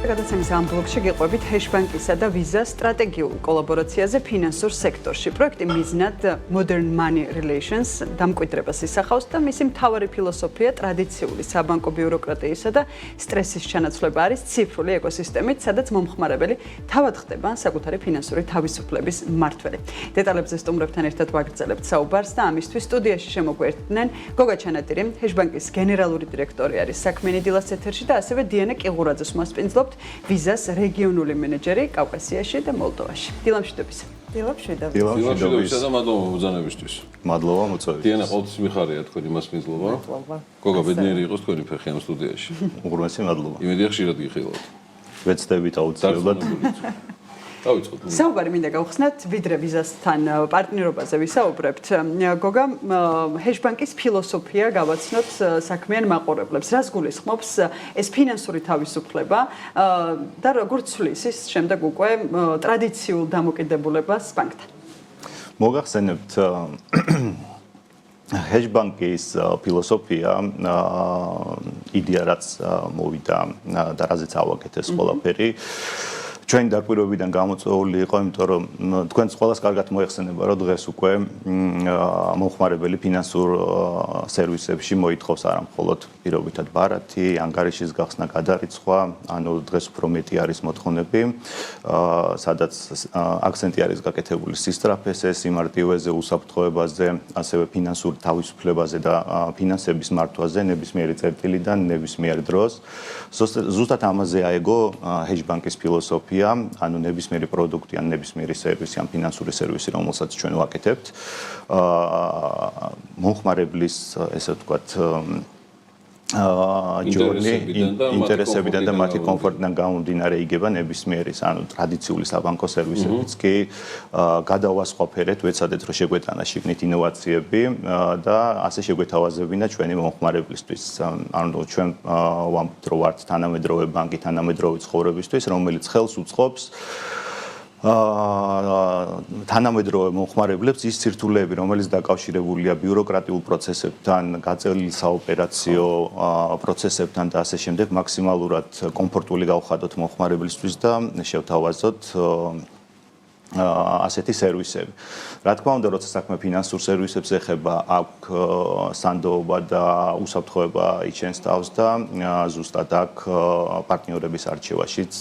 გადაცემის ამ ბლოკში გიყვებით ჰეშბანკისა და ვიზას სტრატეგიულ კოლაბორაციაზე ფინანსურ სექტორში. პროექტი მიზნად Modern Money Relations დამკვიდრებას ისახავს და მისი მთავარი ფილოსოფია ტრადიციული საბანკო ბიუროკრატიისა და სტრესის ჩანაცვლება არის ციფრული ეკოსისტემით, სადაც მომხმარებელი თავად ხდება საკუთარი ფინანსური თავისუფლების მმართველი. დეტალებზე სტუმრებთან ერთად ვაგრძელებთ საუბარს და ამისთვის სტუდიაში შემოგვერთდნენ გოგა ჩანატირი, ჰეშბანკის გენერალური დირექტორი არის საქმიანი დილას ეთერში და ასევე დიანა კიღურაძეს მასპინძლობთ ვიზას რეგიონული მენეჯერი კავკასიაში და მოლდოვაში. დილამშვიდობის. დილამშვიდობის და მადლობა მოგზაურობისთვის. მადლობა მოწვევისთვის. დიანა ყოველთვის მიხარია თქვენი მასპინძლობა. გოგა ბედნიერი იყოს თქვენი ფეხი ამ სტუდიაში. უღრმესი მადლობა. იმედია ხშირად გიხილავთ. ვეცდებით აუცილებლად. დავიწყოთ. საუბარი მინდა გავხსნათ ვიდრე ვიზასთან პარტნიორობაზე ვისაუბრებთ. გოგა, ჰეშბანკის ფილოსოფია გავაცნოთ საქმიან მაყურებლებს. რას გულისხმობს ეს ფინანსური თავისუფლება და როგორ ცვლის ის შემდეგ უკვე ტრადიციულ დამოკიდებულებას ბანკთან? მოგახსენებთ ჰეშბანკის ფილოსოფია იდეა რაც მოვიდა და რაზეც ავაკეთ ეს ყველაფერი ჩვენი დარკვირვებიდან გამოწვეული იყო, იმიტომ რომ თქვენს ყველას კარგად მოეხსენება, რომ დღეს უკვე მომხმარებელი ფინანსურ სერვისებში მოითხოვს არა მხოლოდ პირობითად ბარათი, ანგარიშის გახსნა, გადარიცხვა, ანუ დღეს უფრო მეტი არის მოთხოვნები, სადაც აქცენტი არის გაკეთებული სისწრაფეზე, სიმარტივეზე, უსაფრთხოებაზე, ასევე ფინანსურ თავისუფლებაზე და ფინანსების მართვაზე ნებისმიერი წერტილიდან, ნებისმიერ დროს. ზუსტად ამაზე აეგო ჰეშბანკის ფილოსოფია, ანუ ნებისმიერი პროდუქტი ან ნებისმიერი სერვისი ან ფინანსური სერვისი, რომელსაც ჩვენ ვაკეთებთ, მომხმარებლის, ესე ვთქვათ, ინტერესებიდან და მათი კომფორტიდან გამომდინარე იგება ნებისმიერი, ანუ ტრადიციული საბანკო სერვისებიც კი გადავასხვაფერეთ, ვეცადეთ რომ შეგვეტანა შიგნით ინოვაციები და ასე შეგვეთავაზებინა ჩვენი მომხმარებლისთვის. ანუ ჩვენ ვამბობთ რომ ვართ თანამედროვე ბანკი, თანამედროვე ცხოვრებისთვის, რომელიც ხელს უწყობს თანამედროვე მომხმარებლებს ის სირთულეები, რომელიც დაკავშირებულია ბიუროკრატიულ პროცესებთან, გაწეული საოპერაციო პროცესებთან და ასე შემდეგ, მაქსიმალურად კომფორტული გავხადოთ მომხმარებლისთვის და შევთავაზოთ ასეთი სერვისები. რა თქმა უნდა, როცა საქმე ფინანსურ სერვისებს ეხება, აქ სანდოობა და უსაფრთხოება იჩენს თავს და ზუსტად აქ პარტნიორების არჩევაშიც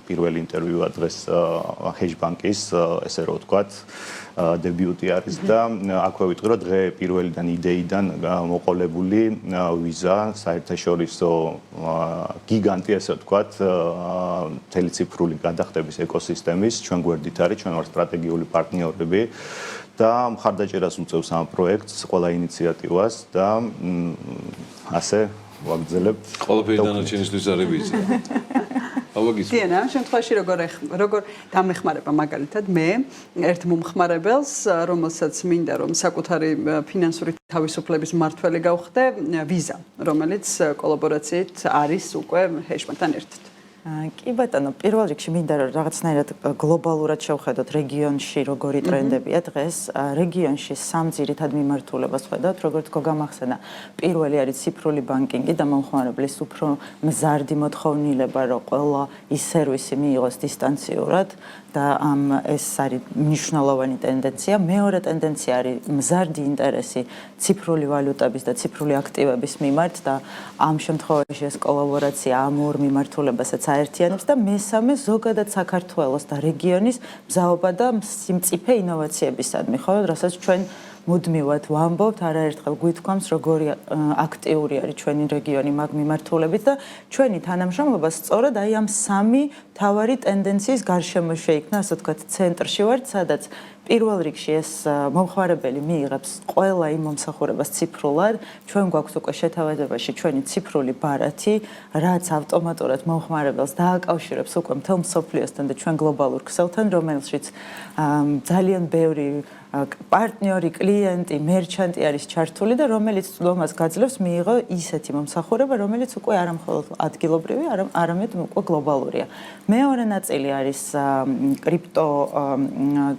პირველი ინტერვიუა დღეს ჰეშბანკის, ესე რომ ვთქვათ, დებიუტი არის და აქვე ვიტყვი, რომ დღე პირველიდან იდეიდან მოყოლებული ვიზა საერთაშორისო გიგანტი, ესე ვთქვათ, მთელი ციფრული გადახდების ეკოსისტემის ჩვენ გვერდით არის, ჩვენ ვართ სტრატეგიული პარტნიორები და მხარდაჭერას უწევს ამ პროექტს, ყველა ინიციატივას და ასე ვაგრძელებთ. ყველაფერი დანარჩენისთვის არის ვიზა. დიანა, ამ შემთხვევაში როგორ დამეხმარება მაგალითად მე ერთ მომხმარებელს, რომელსაც მინდა რომ საკუთარი ფინანსური თავისუფლების მმართველი გავხდე, ვიზა, რომელიც კოლაბორაციით არის უკვე ჰეშბანკთან ერთად. კი ბატონო, პირველ რიგში მინდა რომ რაღაცნაირად გლობალურად შევხედოთ რეგიონში როგორი ტრენდებია დღეს. რეგიონში სამ ძირითად მიმართულებას ხედავთ, როგორც გოგა ახსენა. პირველი არის ციფრული ბანკინგი და მომხმარებლის უფრო მზარდი მოთხოვნილება, რომ ყველა ის სერვისი მიიღოს დისტანციურად და ეს არის მნიშვნელოვანი ტენდენცია. მეორე ტენდენცია არის მზარდი ინტერესი ციფრული ვალუტების და ციფრული აქტივების მიმართ და ამ შემთხვევაში ეს კოლაბორაცია ამ ორ მიმართულებასაც აერთიანებს და მესამე ზოგადად საქართველოს და რეგიონის მზაობა და სიმწიფე ინოვაციებისადმი, ხო, რასაც ჩვენ მუდმივად ვამბობთ, არაერთხელ გვითქვამს, როგორი აქტიური არის ჩვენი რეგიონი მაგ მიმართულებით და ჩვენი თანამშრომლობა სწორად აი ამ სამი მთავარი ტენდენციის გარშემო შეიქმნა, ასე ვთქვათ, ცენტრში ვართ, სადაც პირველ რიგში ეს მომხმარებელი მიიღებს ყველა იმ მომსახურებას ციფრულად, ჩვენ გვაქვს უკვე შეთავაზებაში ჩვენი ციფრული ბარათი, რაც ავტომატურად მომხმარებელს დააკავშირებს უკვე მთელ მსოფლიოსთან და ჩვენ გლობალურ ქსელთან, რომელშიც ძალიან ბევრი პარტნიორი, კლიენტი, მერჩანტი არის ჩართული და რომელიც ცდომას გაძლევს მიიღო ისეთი მომსახურება, რომელიც უკვე არა მხოლოდ ადგილობრივი, არამედ უკვე გლობალურია. მეორე ნაწილი არის კრიპტო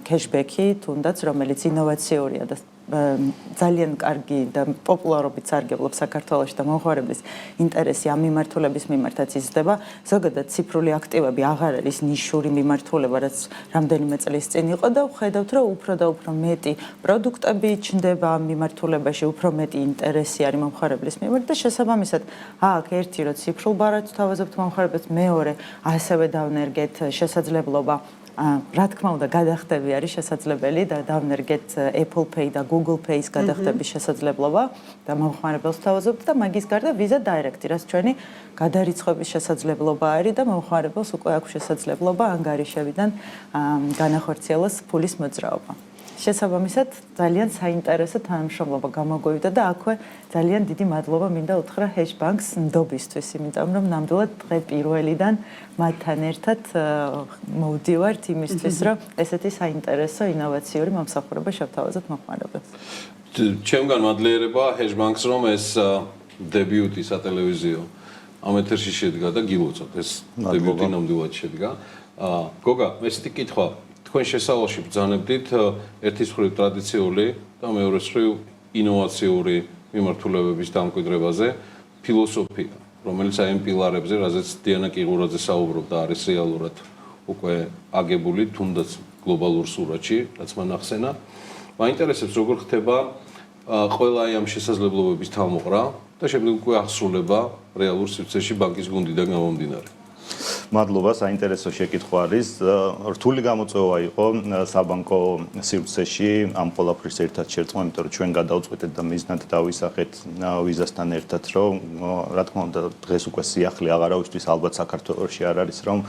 კეშბექი, თუნდაც რომელიც ინოვაციურია და ძალიან კარგი და პოპულარობით სარგებლობს საქართველოში და მომხმარებლის ინტერესი ამ მიმართულების მიმართაც იზრდება. ზოგადად ციფრული აქტივები აღარ არის ნიშური მიმართულება, რაც რამდენიმე წლის წინ იყო და ვხედავთ, რომ უფრო და უფრო მეტი პროდუქტები ჩნდება ამ მიმართულებაში, უფრო მეტი ინტერესი არის მომხმარებლის მიმართ და შესაბამისად, აქ ერთი რომ ციფრულ ბარათს თავაზობთ მომხმარებელს, მეორე ასევე დავნერგეთ შესაძლებლობა რა თქმა უნდა გადახდები არის შესაძლებელი და დავნერგეთ Apple Pay და Google Pay-ს გადახდების შესაძლებლობა და მომხმარებელს თავაზობთ და მაგის გარდა Visa Direct-ი, რაც ჩვენი გადარიცხვების შესაძლებლობა არის და მომხმარებელს უკვე აქვს შესაძლებლობა ანგარიშებიდან განახორციელოს ფულის მოძრაობა. შესაბამისად ძალიან საინტერესო თანამშრომლობა გამოგვივიდა და აქვე ძალიან დიდი მადლობა მინდა უთხრა Hedge Bank-ს ნდობისთვის, იმიტომ რომ ნამდვილად დღე პირველიდან მათთან ერთად მოვდივართ იმისთვის, რომ ესეთი საინტერესო ინოვაციური მომსახურება შევთავაზოთ მომხმარებელს. ჩემგან მადლიერება Hedge Bank-ს, რომ ეს დებიუტი სატელევიზიო ამ ეთერში შედგა და გილოცავთ ეს დებიუტი ნამდვილად შედგა. გოგა, ესეთი კითხვა თქვენ შესავალში ბრძანებდით ერთის მხრივ ტრადიციული და მეორეს მხრივ ინოვაციური მიმართულებების დამკვიდრებაზე ფილოსოფია, რომელიც აი ამ პილარებზე, რაზეც დიანა კიღურაძე საუბრობდა, არის რეალურად უკვე აგებული თუნდაც გლობალურ სურათში, რაც მან ახსენა. მაინტერესებს როგორ ხდება ყველა აი ამ შესაძლებლობების თავმოყრა და შემდეგ უკვე აღსრულება რეალურ სივრცეში ბანკის გუნდიდან გამომდინარე. მადლობა, საინტერესო შეკითხვა არის. რთული გამოწვევა იყო საბანკო სივრცეში ამ ყველაფრის ერთად შერწყმა, იმიტომ რომ ჩვენ გადავწყვეტეთ და მიზნად დავისახეთ ვიზასთან ერთად, რომ რა თქმა უნდა დღეს უკვე სიახლე აღარავისთვის ალბათ საქართველოში არ არის, რომ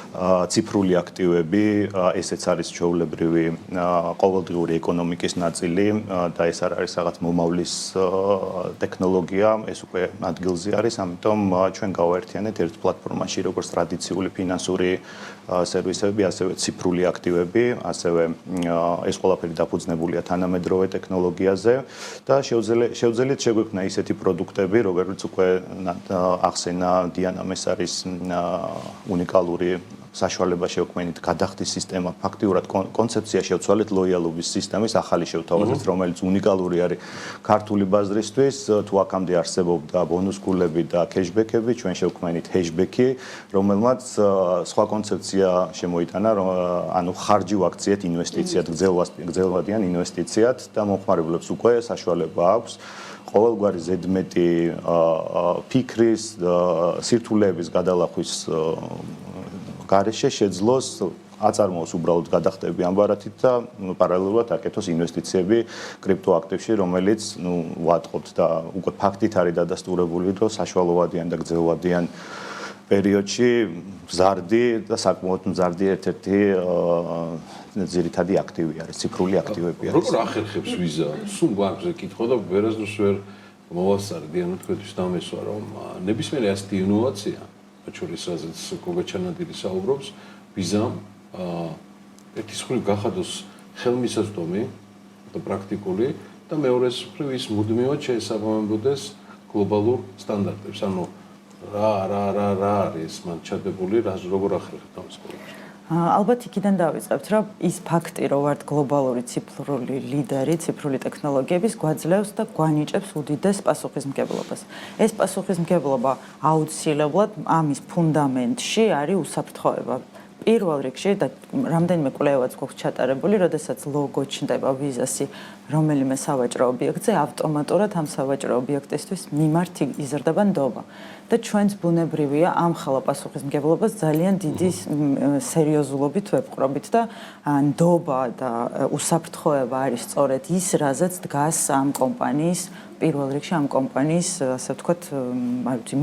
ციფრული აქტივები, ესეც არის ჩვეულებრივი ყოველდღიური ეკონომიკის ნაწილი და ეს არ არის რაღაც მომავლის ტექნოლოგია, ეს უკვე ადგილზე არის, ამიტომ ჩვენ გავაერთიანეთ ერთ პლატფორმაში როგორც ტრადიციული ფინანსური სერვისები, ასევე ციფრული აქტივები, ასევე ეს ყველაფერი დაფუძნებულია თანამედროვე ტექნოლოგიაზე და შევძელით შეგვექმნა ისეთი პროდუქტები, როგორც უკვე ახსენა დიანა მესარის უნიკალური საშუალება შევქმნით გადახდის სისტემა, ფაქტიურად კონცეფცია შევცვალეთ ლოიალობის სისტემის ახალი შევთავაზეთ, რომელიც უნიკალური არის ქართული ბაზრისთვის, თუ აქამდე არსებობდა ბონუსგულები და კეშბექები, ჩვენ შევქმნით ჰეშბექი, რომელმაც სხვა კონცეფცია შემოიტანა, ანუ ხარჯი ვაქციეთ ინვესტიციად, გრძელვადიან ინვესტიციად და მომხმარებლებს უკვე საშუალება აქვს ყოველგვარი ზედმეტი ფიქრის, სირთულეების გადალახვის გარეშე შეძლოს აწარმოოს უბრალოდ გადახდები ამ ბარათით და პარალელურად აკეთოს ინვესტიციები კრიპტოაქტივში, რომელიც ვატყობთ და უკვე ფაქტით არის დადასტურებული, რომ საშუალოვადიან და გრძელვადიან პერიოდში მზარდი და საკმაოდ მზარდი ერთ-ერთი ძირითადი აქტივი არის, ციფრული აქტივები არის. როგორ ახერხებს ვიზა? სულ ბანკზე კითხო და ვერასდროს ვერ მოვასწარი დიანო თქვენთვის დამესვა, რომ ნებისმიერი ასეთი ინოვაცია შორის რაზეც გოგა ჩანადირი საუბრობს, ვიზამ ერთის მხრივ გახადოს ხელმისაწვდომი და პრაქტიკული და მეორეს მხრივ ის მუდმივად შეესაბამებოდეს გლობალურ სტანდარტებს. ანუ რა არის მან ჩადებული, როგორ ახერხებთ ამას ყველაფერს? ალბათ იქიდან დავიწყებთ, რომ ის ფაქტი, რომ ვართ გლობალური ციფრული ლიდერი, ციფრული ტექნოლოგიების გვაძლევს და გვანიჭებს უდიდეს პასუხისმგებლობას. ეს პასუხისმგებლობა აუცილებლად ამის ფუნდამენტში არის უსაფრთხოება. პირველ რიგში და რამდენიმე კვლევაც გვაქვს ჩატარებული, როდესაც ლოგო ჩნდება ვიზასი რომელიმე სავაჭრო ობიექტზე, ავტომატურად ამ სავაჭრო ობიექტისთვის მიმართ იზრდება ნდობა. და ჩვენც ბუნებრივია ამ ხალხ პასუხისმგებლობას ძალიან დიდი სერიოზულობით ვეპყრობით და ნდობა და უსაფრთხოება არის სწორედ ის, რაზეც დგას ამ კომპანიის პირველ რიგში ამ კომპანიის, ასე ვთქვათ,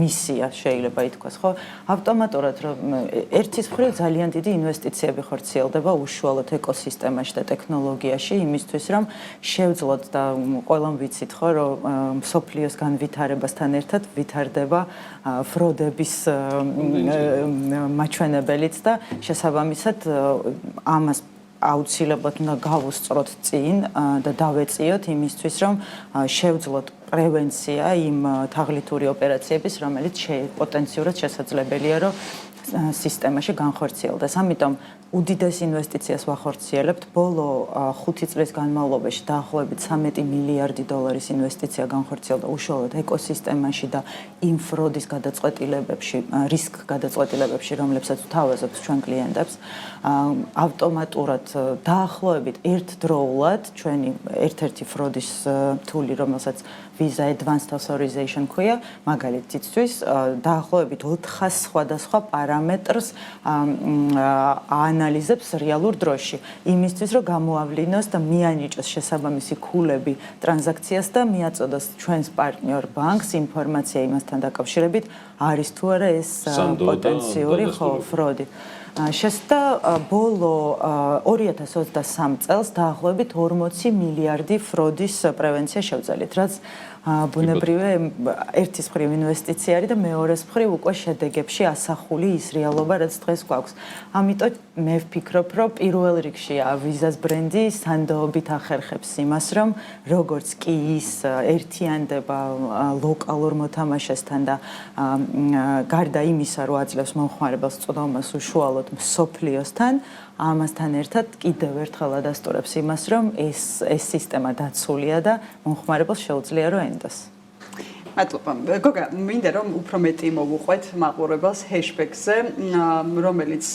მისია შეიძლება ითქვას, ხო? ავტომატურად რომ ერთის მხრივ ძალიან დიდი ინვესტიციები ხორციელდება უშუალოდ ეკოსისტემაში და ტექნოლოგიაში, იმისთვის რომ შევძლოთ და ყველამ ვიცით, ხო, რომ მსოფლიოს განვითარებასთან ერთად ვითარდება ფროდების მაჩვენებელიც და შესაბამისად ამას აუცილებლად უნდა გავუსწროთ წინ და დავეწიოთ იმისთვის, რომ შევძლოთ პრევენცია იმ თაღლითური ოპერაციების, რომელიც პოტენციურად შესაძლებელია, რომ სისტემაში განხორციელდეს. ამიტომ უდიდეს ინვესტიციას ვახორციელებთ. ბოლო 5 წლის განმავლობაში დაახლოებით 13 მილიარდი დოლარის ინვესტიცია განხორციელდა უშუალოდ ეკოსისტემაში და იმ ფროდის გადაწყვეტილებებში, რისკ გადაწყვეტილებებში, რომლებსაც ვთავაზობთ ჩვენ კლიენტებს. ავტომატურად დაახლოებით ერთდროულად ჩვენი ერთ-ერთი ფროდის თული, რომელსაც Visa Advanced Authorization ქვია, მაგალითისთვის დაახლოებით 400 სხვადასხვა პარამეტრს აანალიზებს რეალურ დროში, იმისთვის რომ გამოავლინოს და მიანიჭოს შესაბამისი ქულები ტრანზაქციას და მიაწოდოს ჩვენს პარტნიორ ბანკს ინფორმაცია იმასთან დაკავშირებით, არის თუ არა ეს პოტენციური ფროდი. შესწა ბოლო 2023 წელს დაახლოებით 40 მილიარდი ფროდის პრევენცია შევძელით, რაც ბუნებრივია ერთის მხრივ ინვესტიცია არის და მეორეს მხრივ უკვე შედეგებში ასახული ის რეალობა, რაც დღეს გვაქვს. ამიტომ მე ვფიქრობ, რომ პირველ რიგში Visa-ს ბრენდი სანდოობით ახერხებს იმას, რომ როგორც კი ის ერთიანდება ლოკალურ მოთამაშესთან და გარდა იმისა, რომ აძლევს მომხმარებელს წვდომას უშუალოდ მსოფლიოსთან, ამასთან ერთად კიდევ ერთხელ ადასტურებს იმას, რომ ეს სისტემა დაცულია და მომხმარებელს შეუძლია რომ ენდოს. მადლობა. გოგა, მინდა რომ უფრო მეტი მოვუყვეთ მაყურებელს ჰეშბექზე, რომელიც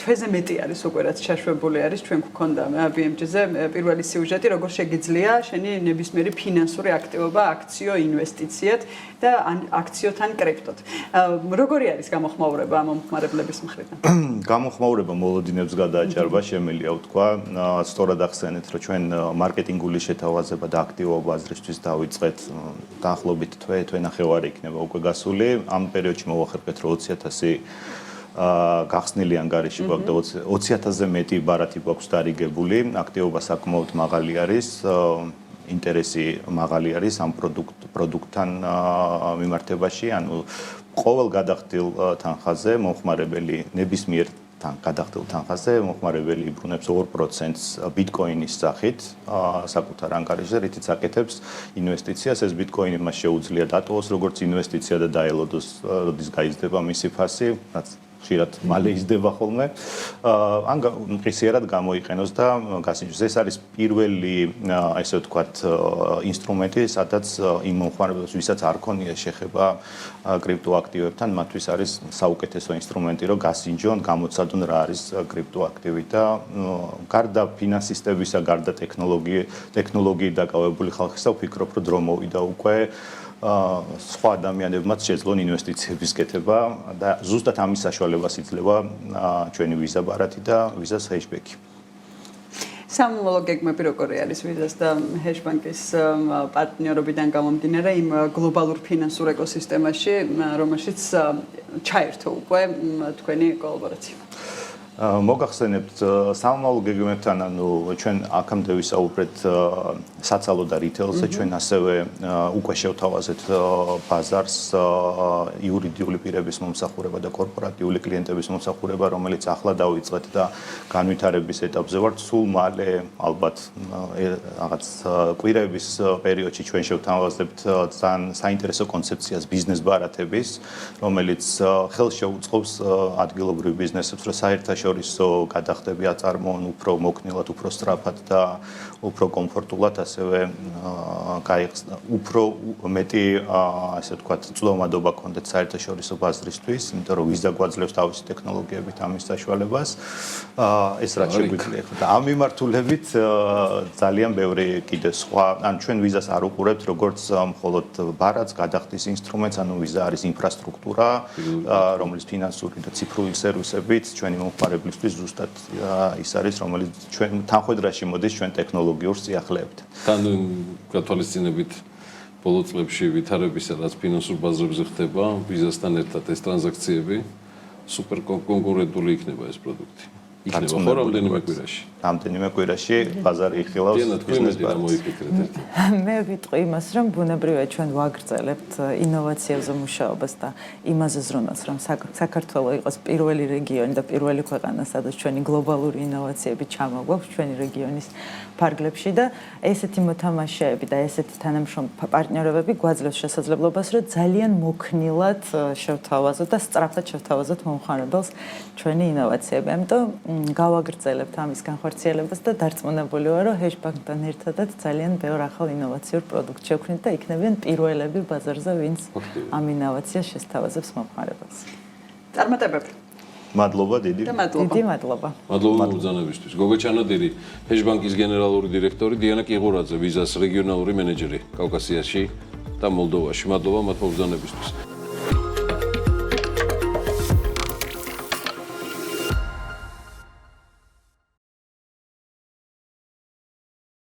თვეზე მეტი არის უკვე რაც ჩაშვებული არის ჩვენ გვქონდა BMG-ზე პირველი სიუჟეტი, როგორ შეგიძლია შენი ნებისმიერი ფინანსური აქტივობა, აქციო, ინვესტიციად და აქციოთან კრიპტოთ. როგორი არის გამოხმაურება ამ მომხმარებლების მხრიდან? გამოხმაურება მოლოდინებს გადააჭარბა, შემიძლია ვთქვა. სწორად ახსენეთ, რომ ჩვენ მარკეტინგული შეთავაზება და აქტივობა აზრისთვის დავიწყეთ დაახლოებით თვე ნახევარი იქნება უკვე გასული. ამ პერიოდში მოვახერხეთ, რომ 20,000 გახსნილი ანგარიში გვაქვს და 20,000-ზე მეტი ბარათი გვაქვს დარიგებული. აქტივობა საკმაოდ მაღალი არის, ინტერესი მაღალი არის ამ პროდუქტთან მიმართებაში. ანუ ყოველ გადახდილ თანხაზე მომხმარებელი ნებისმიერ გადახდილ თანხაზე მომხმარებელი იბრუნებს 2%-ს ბიტკოინის სახით საკუთარ ანგარიშზე, რითიც აკეთებს ინვესტიციას. ეს ბიტკოინი მას შეუძლია დატოვოს როგორც ინვესტიცია და დაელოდოს, როდის გაიზრდება მისი ფასი, რაც ხშირად მალე იზრდება ხოლმე. ან მყისიერად გამოიყენოს და გასინჯოს. ეს არის პირველი, ესე ვთქვათ, ინსტრუმენტი, სადაც იმ მომხმარებელს, ვისაც არ ქონია შეხება კრიპტოაქტივებთან, მათთვის არის საუკეთესო ინსტრუმენტი, რომ გასინჯონ, გამოცადონ რა არის კრიპტოაქტივი და გარდა ფინანსისტებისა, გარდა ტექნოლოგიით დაკავებული ხალხისა, ვფიქრობ, რომ დრო მოვიდა უკვე სხვა ადამიანებმაც შეძლონ ინვესტიციების კეთება და ზუსტად ამის საშუალებას იძლევა ჩვენი Visa ბარათი და Visa-ს ჰეშბექი. სამომავლო გეგმები როგორი არის Visa-ს და ჰეშბანკის პარტნიორობიდან გამომდინარე იმ გლობალურ ფინანსურ ეკოსისტემაში, რომელშიც ჩაერთო უკვე თქვენი კოლაბორაცია? მოგახსენებთ სამომავლო გეგმებთან, ანუ ჩვენ აქამდე ვისაუბრეთ საცალო და რიტეილზე, ჩვენ ასევე უკვე შევთავაზეთ ბაზარს იურიდიული პირების მომსახურება და კორპორატიული კლიენტების მომსახურება, რომელიც ახლა დავიწყეთ და განვითარების ეტაპზე ვართ. სულ მალე ალბათ რაღაც კვირების პერიოდში ჩვენ შევთავაზებთ ძალიან საინტერესო კონცეფციას ბიზნეს ბარათების, რომელიც ხელს შეუწყობს ადგილობრივ ბიზნესებს, რომ საერთაშორისო გადახდები აწარმოონ უფრო მოქნილად, უფრო სწრაფად და უფრო კომფორტულად, ასევე უფრო მეტი, ასე ვთქვათ, წვდომადობა ქონდეთ საერთაშორისო ბაზრისთვის, იმიტომ რომ Visa გვაძლევს თავისი ტექნოლოგიებით ამის საშუალებას. ეს რაც შეგვიძლია და ამ მიმართულებით ძალიან ბევრი კიდე სხვა, ან ჩვენ Visa-ს არ უყურებთ როგორც მხოლოდ ბარათს, გადახდის ინსტრუმენტს, ანუ Visa არის ინფრასტრუქტურა, რომელიც ფინანსური და ციფრული სერვისებით ჩვენი მომხმარებლისთვის ზუსტად ის არის, რომელიც ჩვენ თანხმედრაში მოდის ჩვენ ტექნოლოგიურ სიახლეებთან. თან გათვალისწინებით ბოლო წლებში ვითარებისა, რაც ფინანსურ ბაზრებზე ხდება, Visa-სთან ერთად ეს ტრანზაქციები სუპერ კონკურენტული იქნება ეს პროდუქტი. იქნება ხო რამდენიმე კვირაში. რამდენიმე კვირაში ბაზარი იხილავს დიანა, თქვი მეტი რა მოიფიქრეთ ერთი. მე ვიტყვი იმას, რომ ბუნებრივია ჩვენ ვაგრძელებთ ინოვაციებზე მუშაობას და იმაზე ზრუნავს, რომ საქართველოს იყოს პირველი რეგიონი და პირველი ქვეყანა, სადაც ჩვენი გლობალური ინოვაციები ჩამოგვაქვს ჩვენი რეგიონის ფარგლებში და ესეთი მოთამაშეები და ესეთი თანამშრომლ პარტნიორებები გვაძლევს შესაძლებლობას, რომ ძალიან მოქნილად შევთავაზოთ და სწრაფად შევთავაზოთ მომხმარებელს ჩვენი ინოვაციები. ამიტომ გავაგრძელებთ ამის განხორციელებას და დარწმუნებული ვარ, რომ ჰეშბანკთან ერთადაც ძალიან ბევრ ახალ ინოვაციურ პროდუქტს შევქმნით და იქნებიან პირველები ბაზარზე, ვინც ამ ინოვაციას შესთავაზებს მომხმარებელს. წარმატებები. მადლობა დიდი. დიდი მადლობა. მადლობა მობრძანებისთვის. გოგო ჩანადირი, ჰეშბანკის გენერალური დირექტორი, დიანა კიღურაძე, ვიზას რეგიონალური მენეჯერი კავკასიაში და მოლდოვაში. მადლობა მათ მობრძანებისთვის.